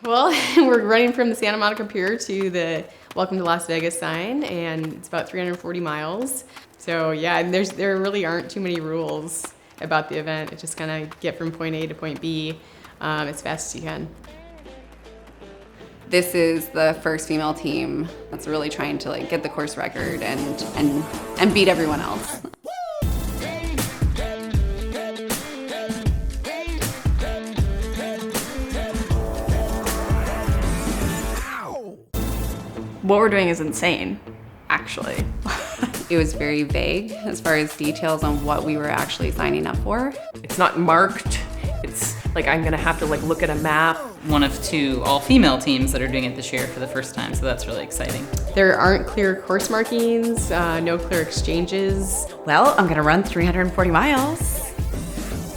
Well, we're running from the Santa Monica Pier to the Welcome to Las Vegas sign, and it's about 340 miles. So yeah, and there really aren't too many rules about the event. It's just kind of get from point A to point B as fast as you can. This is the first female team that's really trying to get the course record and beat everyone else. What we're doing is insane, actually. It was very vague as far as details on what we were actually signing up for. It's not marked. It's like I'm gonna have to look at a map. One of two all-female teams that are doing it this year for the first time, so that's really exciting. There aren't clear course markings, no clear exchanges. Well, I'm gonna run 340 miles.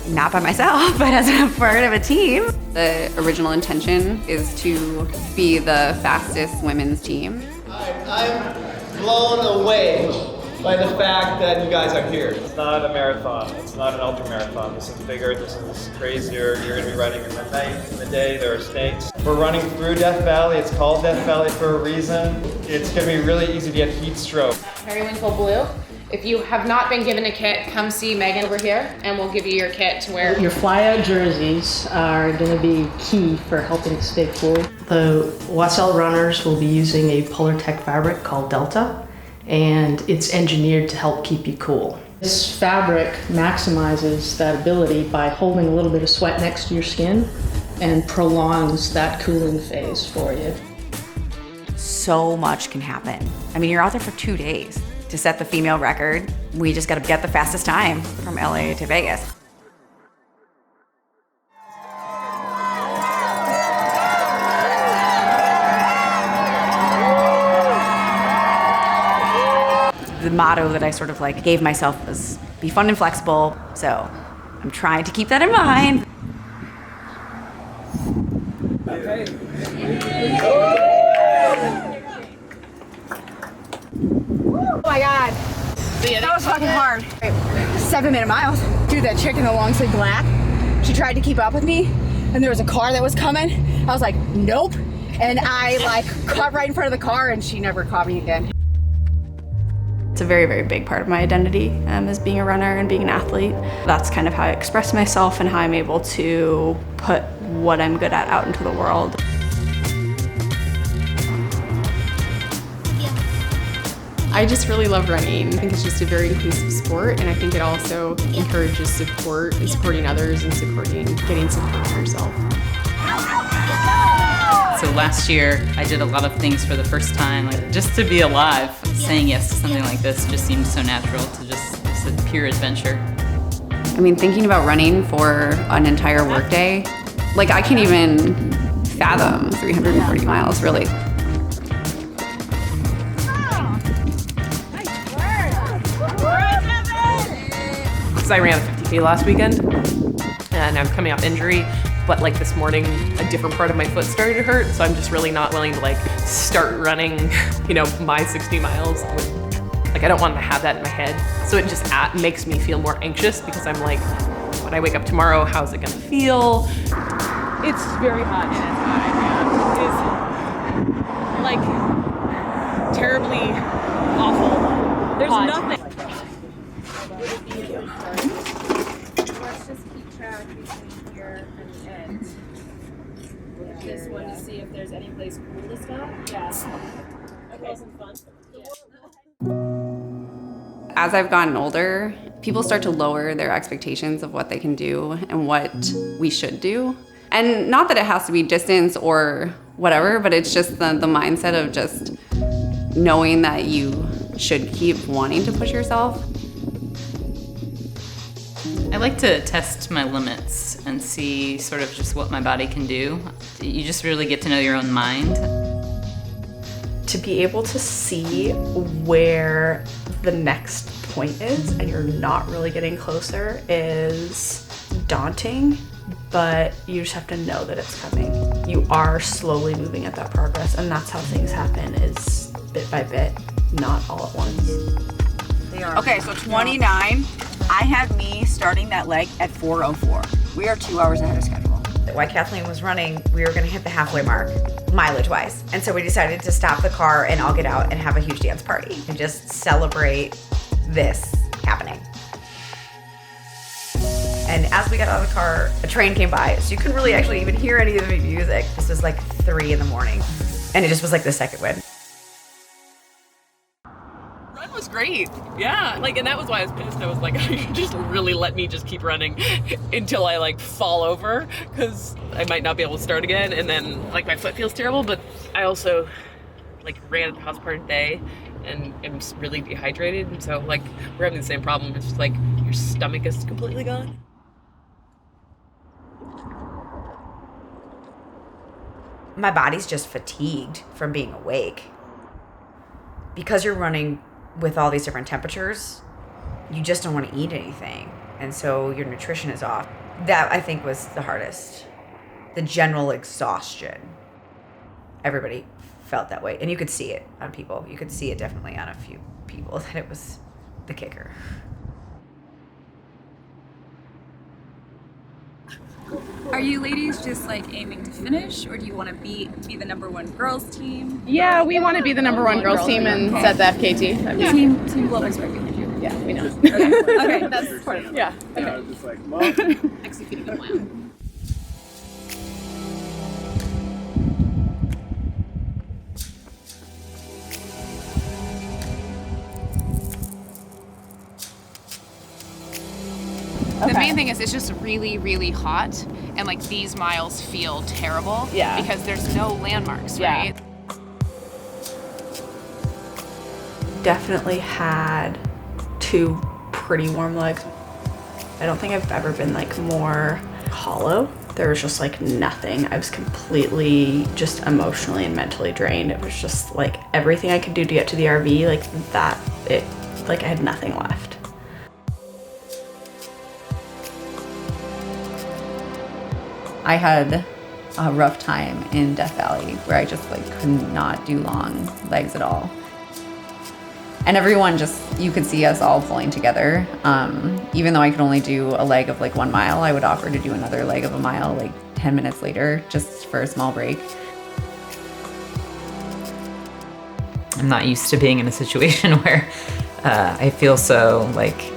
Not by myself, but as a part of a team. The original intention is to be the fastest women's team. I'm blown away by the fact that you guys are here. It's not a marathon. It's not an ultra marathon. This is bigger. This is crazier. You're going to be running in the night, in the day. There are stakes. We're running through Death Valley. It's called Death Valley for a reason. It's going to be really easy to get heat stroke. Periwinkle blue. If you have not been given a kit, come see Megan over here and we'll give you your kit to wear. Your fly-out jerseys are going to be key for helping to stay cool. The Oiselle runners will be using a Polartec fabric called Delta, and it's engineered to help keep you cool. This fabric maximizes that ability by holding a little bit of sweat next to your skin and prolongs that cooling phase for you. So much can happen. I mean, you're out there for 2 days. To set the female record, we just gotta get the fastest time from LA to Vegas. The motto that I sort of gave myself was be fun and flexible, so I'm trying to keep that in mind. Oh my God, that was fucking hard. 7-minute miles. Dude, that chick in the long sleeve black, she tried to keep up with me and there was a car that was coming. I was like, nope. And I caught right in front of the car and she never caught me again. It's a very, very big part of my identity as being a runner and being an athlete. That's kind of how I express myself and how I'm able to put what I'm good at out into the world. I just really love running. I think it's just a very inclusive sport, and I think it also encourages support and supporting others and getting support for yourself. So last year, I did a lot of things for the first time, just to be alive. Saying yes to something like this just seems so natural to it's a pure adventure. I mean, thinking about running for an entire workday, I can't even fathom 340 miles, really. I ran a 50K last weekend, and I'm coming off injury, but this morning, a different part of my foot started to hurt, so I'm just really not willing to start running, my 60 miles. I don't want to have that in my head, so it just makes me feel more anxious because I'm when I wake up tomorrow, how's it gonna feel? It's very hot. It's terribly awful. There's nothing. Let's just keep track between here and end. Just want to see if there's any place cool to stop. Yeah. Okay. Wasn't fun. As I've gotten older, people start to lower their expectations of what they can do and what we should do. And not that it has to be distance or whatever, but it's just the mindset of just knowing that you should keep wanting to push yourself. I like to test my limits and see sort of just what my body can do. You just really get to know your own mind. To be able to see where the next point is and you're not really getting closer is daunting, but you just have to know that it's coming. You are slowly moving at that progress, and that's how things happen, is bit by bit, not all at once. Okay, so 29, I have me starting that leg at 4:04. We are 2 hours ahead of schedule. while Kathleen was running, we were gonna hit the halfway mark, mileage-wise. And so we decided to stop the car and all get out and have a huge dance party and just celebrate this happening. And as we got out of the car, a train came by, so you couldn't really actually even hear any of the music. This was like 3 in the morning, and it just was like the second win. Run was great. Yeah, like, and that was why I was pissed. I was like, just really let me just keep running until I like fall over, because I might not be able to start again, and then like my foot feels terrible. But I also like ran at the house part of the day and am really dehydrated, and so like we're having the same problem. It's just like your stomach is completely gone. My body's just fatigued from being awake. Because you're running with all these different temperatures, you just don't want to eat anything. And so your nutrition is off. That, I think, was the hardest. The general exhaustion. Everybody felt that way. And you could see it on people. You could see it definitely on a few people that it was the kicker. Are you ladies just like aiming to finish, or do you want to be the number one girls team? Yeah, we want to be the number one girls team and set the FKT. Yeah. Team Global's right behind you. Yeah, we know. Okay, that's important. Yeah. Okay. I was just like, well. Executing the plan. Okay. The main thing is it's just really, really hot, and like these miles feel terrible. Yeah. Because there's no landmarks, Yeah. right? Definitely had 2 pretty warm legs. I don't think I've ever been like more hollow. There was just like nothing. I was completely just emotionally and mentally drained. It was just like everything I could do to get to the RV, like that, like I had nothing left. I had a rough time in Death Valley where I just like could not do long legs at all. And everyone just, you could see us all pulling together. Even though I could only do a leg of like 1 mile, I would offer to do another leg of a mile like 10 minutes later, just for a small break. I'm not used to being in a situation where I feel so like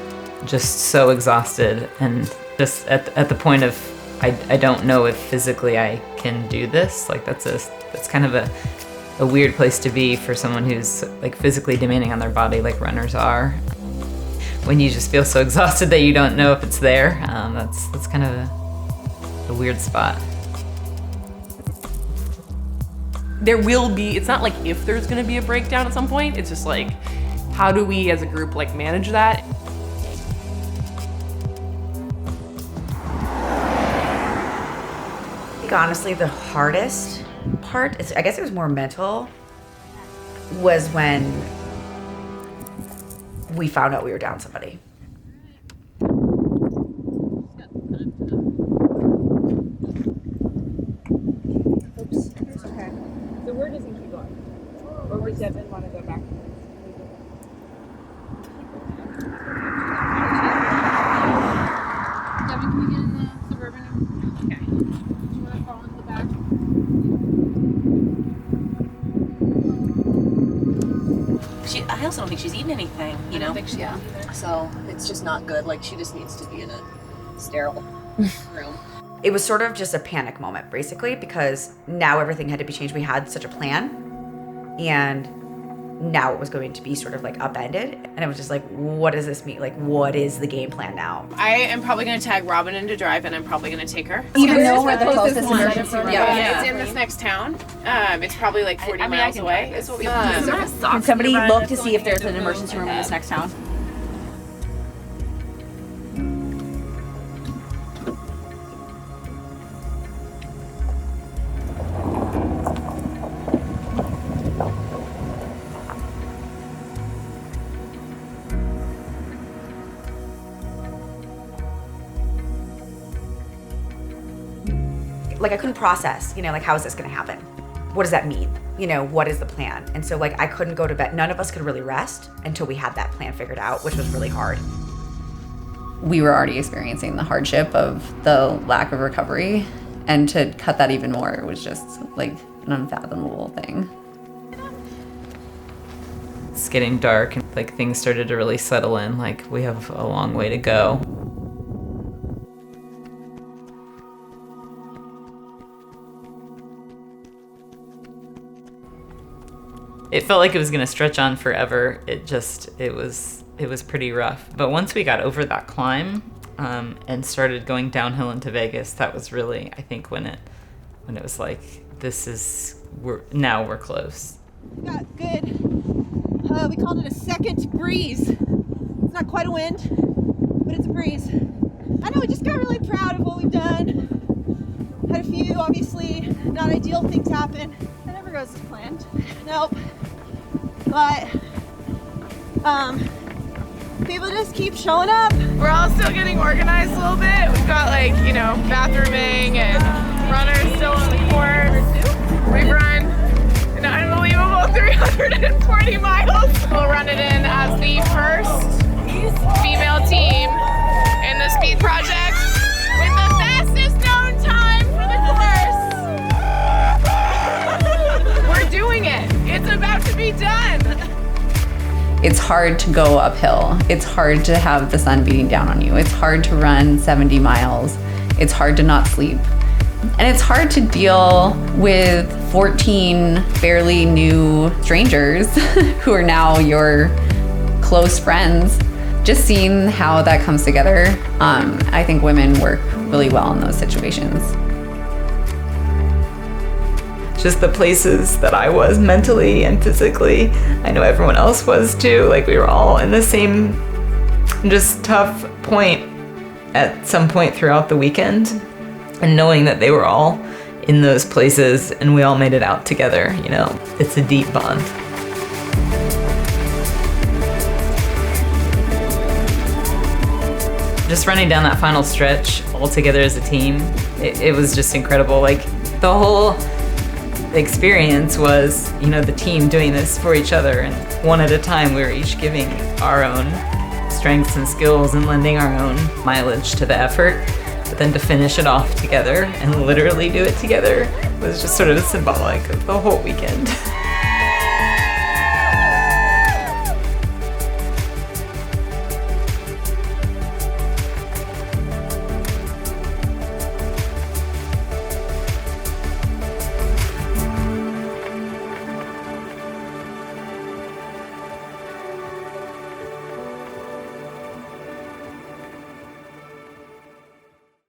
just so exhausted and just at the point of I don't know if physically I can do this. Like that's kind of a weird place to be for someone who's like physically demanding on their body like runners are. When you just feel so exhausted that you don't know if it's there, that's kind of a weird spot. There will be, it's not like if there's gonna be a breakdown at some point, it's just like, how do we as a group like manage that? Honestly, the hardest part, I guess it was more mental, was when we found out we were down somebody. Oops. Okay. The word doesn't keep going. Or we didn't want to go back. Devin, can we get in the Suburban? Okay. Do you want to fall in the back? I also don't think she's eaten anything, you know? Yeah. So it's just not good. Like, she just needs to be in a sterile room. It was sort of just a panic moment, basically, because now everything had to be changed. We had such a plan, and now it was going to be sort of like upended. And it was just like, what does this mean? Like, what is the game plan now? I am probably going to tag Robin into drive, and I'm probably going to take her. Even though we're the closest emergency room. Yeah, it's in this next town. It's probably like 40 miles away. Is what we Can somebody look to see if there's an emergency room in this next town? Like, I couldn't process, you know, like, how is this gonna happen? What does that mean? You know, what is the plan? And so, like, I couldn't go to bed. None of us could really rest until we had that plan figured out, which was really hard. We were already experiencing the hardship of the lack of recovery. And to cut that even more was just like an unfathomable thing. It's getting dark and like things started to really settle in, like we have a long way to go. It felt like it was gonna stretch on forever. It was pretty rough. But once we got over that climb and started going downhill into Vegas, that was really, I think, when it was like, we're close. We got good, we called it a second breeze. It's not quite a wind, but it's a breeze. I know, we just got really proud of what we've done. Had a few, obviously, not ideal things happen. That never goes as planned. Nope. But, people just keep showing up. We're all still getting organized a little bit. We've got like, bathrooming and runners still on the course. We've run an unbelievable 340 miles. We'll run it in as the first female team in the speed project with the fastest known time for the course. We're doing it. It's about to be done. It's hard to go uphill. It's hard to have the sun beating down on you. It's hard to run 70 miles. It's hard to not sleep. And it's hard to deal with 14 fairly new strangers who are now your close friends. Just seeing how that comes together, I think women work really well in those situations. Just the places that I was mentally and physically, I know everyone else was too. Like we were all in the same just tough point at some point throughout the weekend. And knowing that they were all in those places and we all made it out together, it's a deep bond. Just running down that final stretch all together as a team, it was just incredible. Like the whole experience was, the team doing this for each other, and one at a time we were each giving our own strengths and skills and lending our own mileage to the effort. But then to finish it off together and literally do it together was just sort of symbolic of the whole weekend.